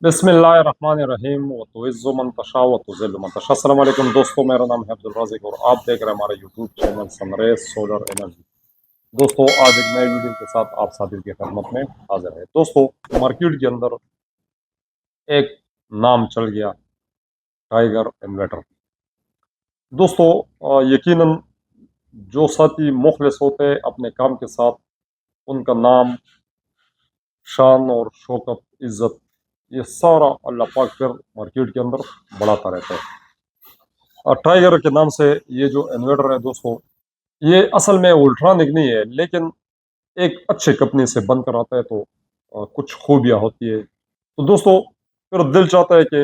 बिस्मिल्लाहिर्रहमानिर्रहीम व तुइज़्ज़ु मन तशा व तुज़िल्लु मन तशा। अस्सलाम वालेकुम दोस्तों, मेरा नाम है अब्दुल राज़िक और आप देख रहे हैं हमारा YouTube channel sun rays solar energy. दोस्तों, आज एक नए वीडियो के साथ आप सभी की खिदमत में हाजिर है। दोस्तों, मार्केट के अंदर एक नाम चल गया, टाइगर इन्वर्टर। दोस्तों, यकीनन जो साथी मुखलिस होते हैं अपने काम के साथ, उनका नाम, शान और शौकत, इज्जत, ये सारा अल्लाह पाक फिर मार्केट के अंदर बढ़ाता रहता है। और टाइगर के नाम से ये जो इन्वर्टर है दोस्तों, ये असल में उल्ट्रानिक नहीं है, लेकिन एक अच्छे कंपनी से बनकर आता है तो कुछ खूबियाँ होती है। तो दोस्तों, फिर दिल चाहता है कि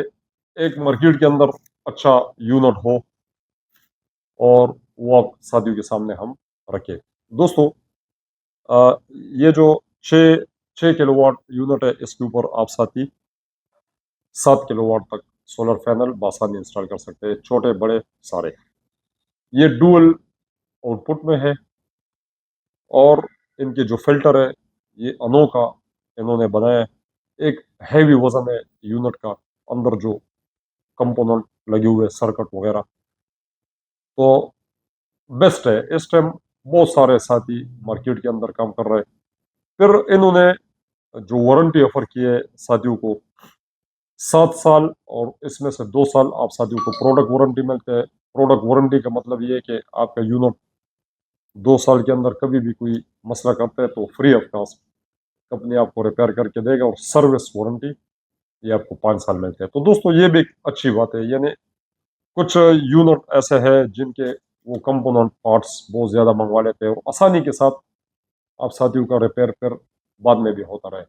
एक मार्केट के अंदर अच्छा यूनिट हो और वो आप शादियों के सामने हम रखें। दोस्तों, अ, ये जो छः 6 किलोवाट यूनिट है, इसके ऊपर आप साथी 7 किलोवाट तक सोलर पैनल बासानी इंस्टॉल कर सकते हैं, छोटे बड़े सारे। ये डुअल आउटपुट में है और इनके जो फिल्टर है ये अनोखा इन्होंने बनाया है। एक हैवी वजन है यूनिट का, अंदर जो कंपोनेंट लगे हुए सर्किट वगैरह, तो बेस्ट है। इस टाइम बहुत सारे साथी मार्केट के अंदर काम कर रहे हैं। फिर इन्होंने जो वारंटी ऑफर की है साथियों को, 7 साल, और इसमें से 2 साल आप साथियों को प्रोडक्ट वारंटी मिलते हैं। प्रोडक्ट वारंटी का मतलब ये है कि आपका यूनिट 2 साल के अंदर कभी भी कोई मसला करते हैं तो फ्री ऑफ कॉस्ट कंपनी आपको रिपेयर करके देगा, और सर्विस वारंटी ये आपको 5 साल मिलते हैं। तो दोस्तों, ये भी एक अच्छी बात है। यानी कुछ यूनिट ऐसे हैं जिनके वो कंपोनेंट पार्ट्स बहुत ज़्यादा मंगवा लेते हैं और आसानी के साथ आप साथियों का रिपेयर फिर बाद में भी होता रहे।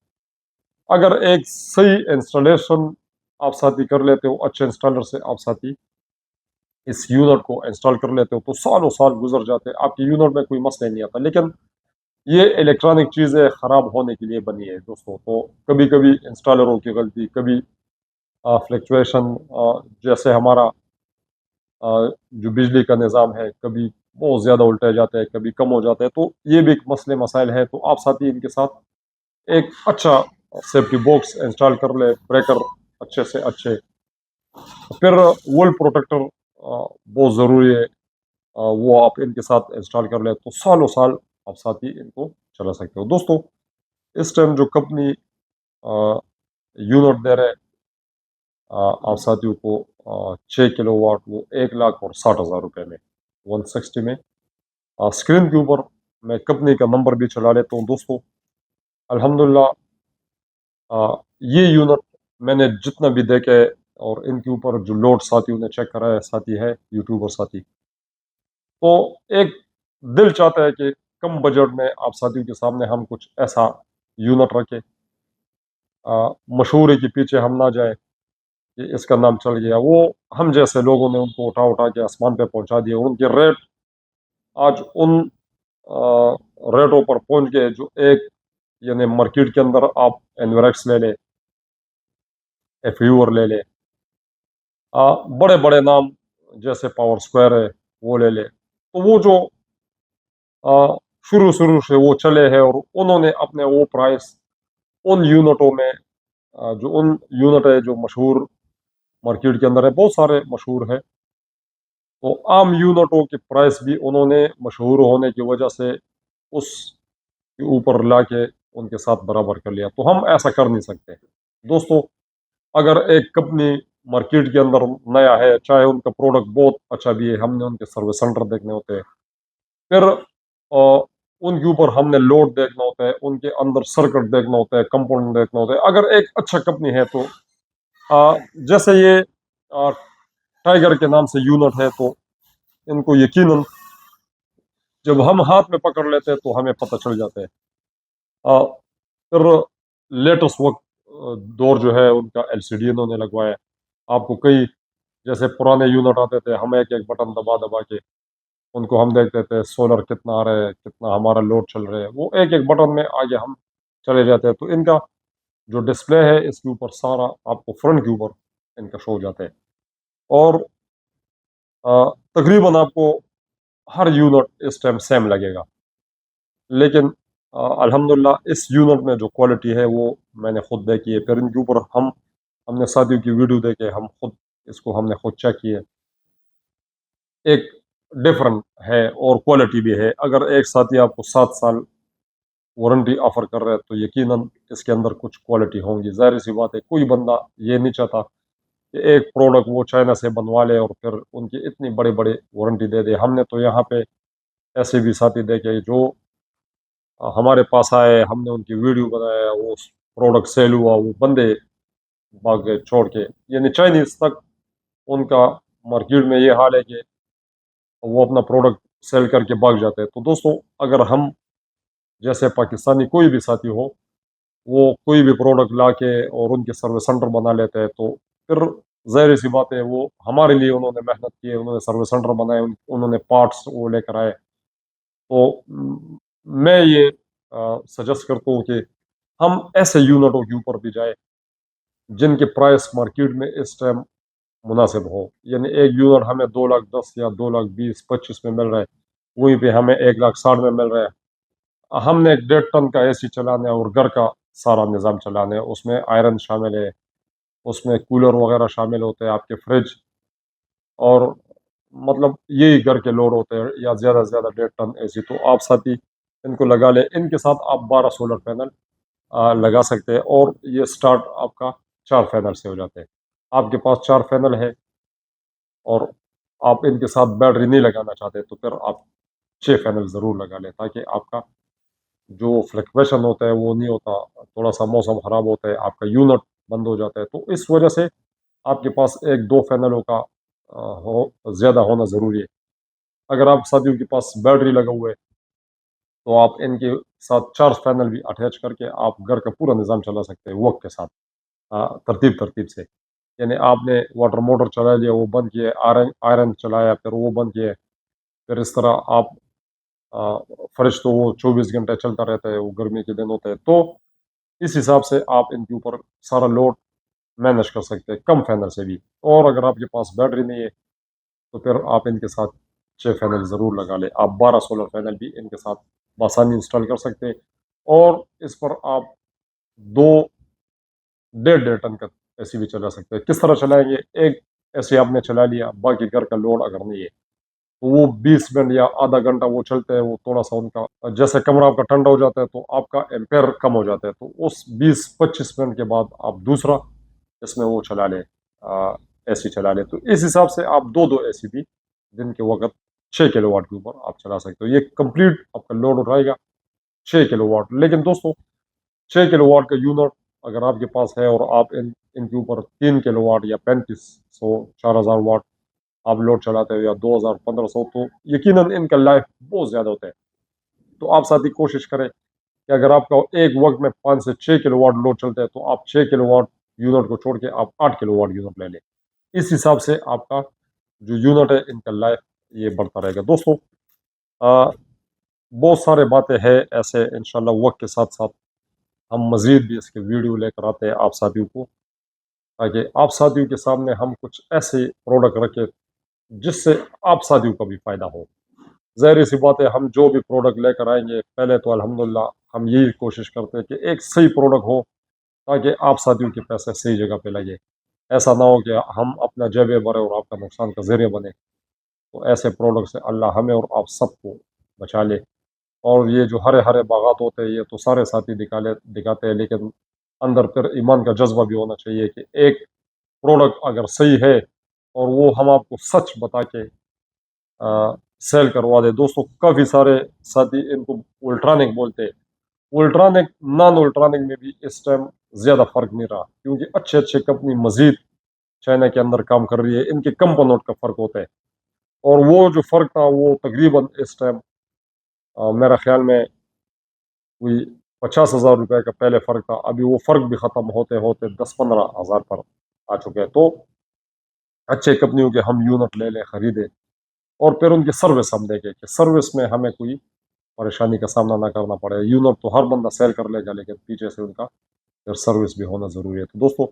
अगर एक सही इंस्टॉलेशन आप साथी कर लेते हो, अच्छे इंस्टॉलर से आप साथी इस यूनिट को इंस्टॉल कर लेते हो, तो सालों साल गुजर जाते हैं, आपके यूनिट में कोई मसला नहीं आता। लेकिन ये इलेक्ट्रॉनिक चीज़ें ख़राब होने के लिए बनी है दोस्तों। तो कभी कभी इंस्टॉलरों की गलती, कभी फ्लक्चुएशन, जैसे हमारा जो बिजली का निज़ाम है, कभी बहुत ज़्यादा उल्टे जाते हैं, कभी कम हो जाते हैं। तो ये भी एक मसले मसाइल है। तो आप साथी इनके साथ एक अच्छा सेफ्टी बॉक्स इंस्टॉल कर ले, ब्रेकर अच्छे से अच्छे, फिर वोल्ट प्रोटेक्टर बहुत ज़रूरी है, वो आप इनके साथ इंस्टॉल कर ले तो सालों साल आप साथी इनको चला सकते हो। दोस्तों, इस टाइम जो कंपनी यूनिट दे रहे आप साथियों को 6 किलोवाट, वो 1,60,000 रुपये में, 160 में। स्क्रीन के ऊपर मैं कंपनी का नंबर भी चला लेता हूँ दोस्तों। अल्हम्दुलिल्लाह, ये यूनिट मैंने जितना भी देखे, और इनके ऊपर जो लोड साथियों ने चेक करा है, साथी है यूट्यूबर साथी, तो एक दिल चाहता है कि कम बजट में आप साथियों के सामने हम कुछ ऐसा यूनिट रखें। मशहूरी के पीछे हम ना जाए कि इसका नाम चल गया, वो हम जैसे लोगों ने उनको उठा उठा के आसमान पे पहुंचा दिया। उनके रेट आज उन रेटों पर पहुंच गए जो एक, यानी मार्केट के अंदर आप एनवरेक्स ले ले, एफ्यूर ले ले, बड़े बड़े नाम जैसे पावर स्क्वायर है वो ले ले, तो वो जो शुरू शुरू से वो चले हैं, और उन्होंने अपने वो प्राइस उन यूनिटों में, जो उन यूनिट है जो मशहूर मार्केट के अंदर है, बहुत सारे मशहूर है, तो आम यूनिटों के प्राइस भी उन्होंने मशहूर होने की वजह से उस के ऊपर ला के उनके साथ बराबर कर लिया। तो हम ऐसा कर नहीं सकते दोस्तों। अगर एक कंपनी मार्केट के अंदर नया है, चाहे उनका प्रोडक्ट बहुत अच्छा भी है, हमने उनके सर्विस सेंटर देखने होते हैं, फिर उनके ऊपर हमने लोड देखना होता है, उनके अंदर सर्किट देखना होता है, कंपोनेंट देखना होता है। अगर एक अच्छा कंपनी है तो जैसे ये टाइगर के नाम से यूनिट है, तो इनको यकीनन जब हम हाथ में पकड़ लेते हैं तो हमें पता चल जाता है। अ, फिर लेटेस्ट वक्त दौर जो है उनका एलसीडी इन्होंने लगवाया है। आपको कई, जैसे पुराने यूनिट आते थे, हम एक एक बटन दबा दबा के उनको हम देखते थे सोलर कितना आ रहा है, कितना हमारा लोड चल रहा है, वो एक एक बटन में आगे हम चले जाते हैं। तो इनका जो डिस्प्ले है इसके ऊपर सारा आपको फ्रंट के ऊपर इनका शो हो जाता है, और तकरीबन आपको हर यूनिट इस टाइम सेम लगेगा। लेकिन अल्हम्दुलिल्लाह इस यूनिट में जो क्वालिटी है वो मैंने खुद देखी है। फिर इनके ऊपर हम हमने साथियों की वीडियो देखे, हम खुद इसको हमने खुद चेक किए, एक डिफरेंट है और क्वालिटी भी है। अगर एक साथी आपको 7 साल वारंटी ऑफर कर रहे हैं तो यकीनन इसके अंदर कुछ क्वालिटी होंगी। ज़ाहिर सी बात है, कोई बंदा ये नहीं चाहता कि एक प्रोडक्ट वो चाइना से बनवा ले और फिर उनकी इतनी बड़े बड़े वारंटी दे दे। हमने तो यहाँ पे ऐसे भी साथी देखे जो हमारे पास आए, हमने उनकी वीडियो बनाया, वो प्रोडक्ट सेल हुआ, वो बंदे भाग गए छोड़ के। यानी चाइनीज तक उनका मार्केट में ये हाल है कि वो अपना प्रोडक्ट सेल करके भाग जाते हैं। तो दोस्तों, अगर हम जैसे पाकिस्तानी कोई भी साथी हो, वो कोई भी प्रोडक्ट ला के और उनके सर्विस सेंटर बना लेते हैं, तो फिर ज़ाहिर सी बात है, वो हमारे लिए उन्होंने मेहनत की है, उन्होंने सर्विस सेंटर बनाए, उन्होंने पार्ट्स वो लेकर आए। तो मैं ये सजेस्ट करता हूँ कि हम ऐसे यूनिटों के ऊपर भी जाए जिनके प्राइस मार्केट में इस टाइम मुनासिब हो। यानी एक यूनिट हमें 2,10,000 या 2,20,25 में मिल रहा है, वहीं पे हमें 1,60,000 में मिल रहा है। हमने 1.5 टन का एसी चलाना है और घर का सारा निज़ाम चलाना है, उसमें आयरन शामिल है, उसमें कूलर वगैरह शामिल होते हैं, आपके फ्रिज, और मतलब यही घर के लोड होते हैं, या ज़्यादा से ज़्यादा 1.5 टन एसी। तो आप साथी इनको लगा लें, इनके साथ आप 12 सोलर पैनल लगा सकते हैं, और ये स्टार्ट आपका 4 पैनल से हो जाते हैं। आपके पास 4 पैनल है और आप इनके साथ बैटरी नहीं लगाना चाहते, तो फिर आप 6 पैनल ज़रूर लगा लें, ताकि आपका जो फ्लक्चुएशन होता है वो नहीं होता। थोड़ा सा मौसम ख़राब होता है, आपका यूनिट बंद हो जाता है, तो इस वजह से आपके पास 1-2 पैनलों का हो ज़्यादा होना ज़रूरी है। अगर आप साथियों के पास बैटरी लगा हुआ है, तो आप इनके साथ 4 पैनल भी अटैच करके आप घर का पूरा निज़ाम चला सकते हैं वक़्त के साथ, तरतीब-तरतीब से। यानी आपने वाटर मोटर चला लिया, वो बंद किया, आयरन आयरन चलाया, फिर वो बंद किया, फिर इस तरह आप फ्रिज तो वो 24 घंटे चलता रहता है, वो गर्मी के दिन होते हैं। तो इस हिसाब से आप इनके ऊपर सारा लोड मैनेज कर सकते हैं, कम पैनल से भी। और अगर आपके पास बैटरी नहीं है, तो फिर आप इनके साथ 6 पैनल ज़रूर लगा लें। आप 12 सोलर पैनल भी इनके साथ बआसानी इंस्टॉल कर सकते हैं, और इस पर आप 2 डेढ़ टन का एसी भी चला सकते हैं। किस तरह चलाएँगे? एक एसी आपने चला लिया, बाकी घर का लोड अगर नहीं है, तो वो 20 मिनट या आधा घंटा वो चलते हैं, वो थोड़ा-सा उनका जैसे कमरा आपका ठंडा हो जाता है, तो आपका एम्पेयर कम हो जाता है, तो उस 20-25 मिनट के बाद आप दूसरा इसमें वो चला लें, एसी चला लें। तो इस हिसाब से आप 2-2 एसी भी दिन के वक़्त 6 किलोवाट के ऊपर आप चला सकते हो। ये कंप्लीट आपका लोड उठाएगा 6 किलोवाट। लेकिन दोस्तों, 6 किलोवाट का यूनिट अगर आपके पास है और आप इनके ऊपर 3 किलोवाट या 3500 4000 वाट आप लोड चलाते हो, या 2000 1500, तो यकीनन इनका लाइफ बहुत ज़्यादा होता है। तो आप साथ ही कोशिश करें कि अगर आपका एक वक्त में 5 से 6 किलोवाट लोड चलता है, तो आप 6 किलोवाट यूनिट को छोड़ के आप 8 किलोवाट यूनिट ले लें। इस हिसाब से आपका जो यूनिट है, इनका लाइफ ये बढ़ता रहेगा। दोस्तों, अ, बहुत सारे बातें हैं ऐसे, इंशाल्लाह वक्त के साथ साथ हम मज़ीद भी इसके वीडियो लेकर आते हैं आप साथियों को, ताकि आप साथियों के सामने हम कुछ ऐसे प्रोडक्ट रखें जिससे आप साथियों का भी फ़ायदा हो। ज़ाहिर-सी बात है, हम जो भी प्रोडक्ट लेकर आएँगे, पहले तो अल्हम्दुलिल्लाह हम यही कोशिश करते हैं कि एक सही प्रोडक्ट हो, ताकि आप साथियों के पैसे सही जगह पे लगे। ऐसा ना हो कि हम अपना जेबें भरें और आपका नुकसान का ज़रिया बने। तो ऐसे प्रोडक्ट से अल्लाह हमें और आप सबको बचा ले। और ये जो हरे-हरे बागात होते हैं, ये तो सारे साथी दिखाते हैं, लेकिन अंदर फिर ईमान का जज़्बा भी होना चाहिए कि एक प्रोडक्ट अगर सही है और वो हम आपको सच बता के सेल करवा दें। दोस्तों, काफ़ी सारे साथी इनको अल्ट्रानिक बोलते हैं। अल्ट्रानिक, नॉन अल्ट्रानिक में भी इस टाइम ज़्यादा फ़र्क नहीं रहा, क्योंकि अच्छे-अच्छे कंपनी मज़ीद चाइना के अंदर काम कर रही है। इनके कंपोनेंट का फ़र्क होता है, और वो जो फ़र्क था वो तकरीबन इस टाइम मेरा ख़्याल में कोई 50,000 रुपए का पहले फ़र्क था। अभी वो फ़र्क भी ख़त्म होते-होते 10-15 हज़ार पर आ चुके हैं। तो अच्छे कंपनियों के हम यूनिट ले लें, खरीदें, और फिर उनकी सर्विस हम देखें कि सर्विस में हमें कोई परेशानी का सामना ना करना पड़े। यूनिट तो हर बंदा सेल कर लेगा, लेकिन पीछे से उनका फिर सर्विस भी होना ज़रूरी है। तो दोस्तों,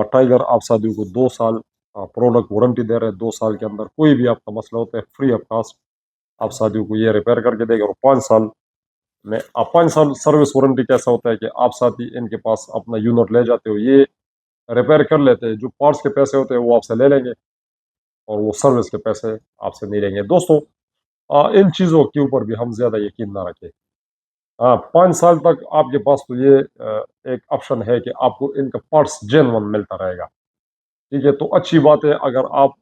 टाइगर आप साथियों को 2 साल प्रोडक्ट वारंटी दे रहे हैं। 2 साल के अंदर कोई भी आपका मसला होता है, फ्री ऑफ कॉस्ट आप साथियों को ये रिपेयर करके देगा, और 5 साल में 5 साल सर्विस वारंटी कैसा होता है कि आप साथी इनके पास अपना यूनिट ले जाते हो, ये रिपेयर कर लेते हैं, जो पार्ट्स के पैसे होते हैं वो आपसे ले लेंगे और वो सर्विस के पैसे आपसे नहीं लेंगे। दोस्तों इन चीज़ों के ऊपर भी हम ज़्यादा यकीन ना रखें। हाँ, 5 साल तक आपके पास तो ये एक ऑप्शन है कि आपको इनका पार्ट्स जेन्युइन मिलता रहेगा। ठीक है, तो अच्छी बात है अगर आप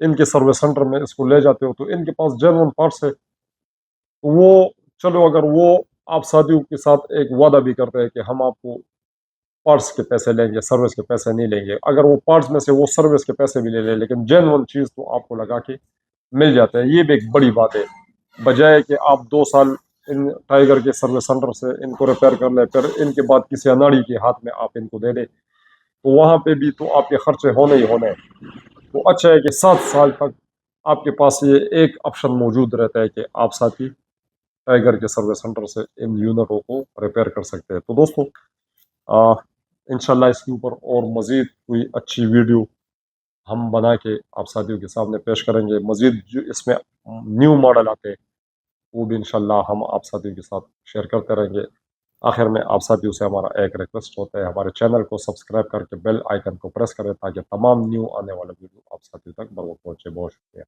इनके सर्विस सेंटर में इसको ले जाते हो तो इनके पास जेन्युइन पार्ट्स है। तो वो चलो अगर वो आप साथियों के साथ एक वादा भी करते हैं कि हम आपको पार्ट्स के पैसे लेंगे, सर्विस के पैसे नहीं लेंगे। अगर वो पार्ट्स में से वो सर्विस के पैसे भी ले लें, लेकिन जेन्युइन चीज़ तो आपको लगा के मिल जाता है। ये भी एक बड़ी बात है। बजाय कि आप 2 साल इन टाइगर के सर्विस सेंटर से इनको रिपेयर कर लें, फिर इनके बाद किसी अनाड़ी के हाथ में आप इनको दे दें, तो वहाँ पे भी तो आपके खर्चे होने ही होने हैं। तो अच्छा है कि 7 साल तक आपके पास ये एक ऑप्शन मौजूद रहता है कि आप साथी टाइगर के सर्विस सेंटर से इन यूनिटों को रिपेयर कर सकते हैं। तो दोस्तों अ, इंशाल्लाह इसके ऊपर और मज़ीद कोई अच्छी वीडियो हम बना के आप साथियों के सामने पेश करेंगे। मज़ीद जो इसमें न्यू मॉडल आते हैं, वो भी इंशाल्लाह हम आप साथियों के साथ शेयर करते रहेंगे। आखिर में आप साथियों से हमारा एक रिक्वेस्ट होता है, हमारे चैनल को सब्सक्राइब करके बेल आइकन को प्रेस करें ताकि तमाम न्यू आने वाला वीडियो आप साथियों तक बर वक्त पहुंचे। बहुत शुक्रिया।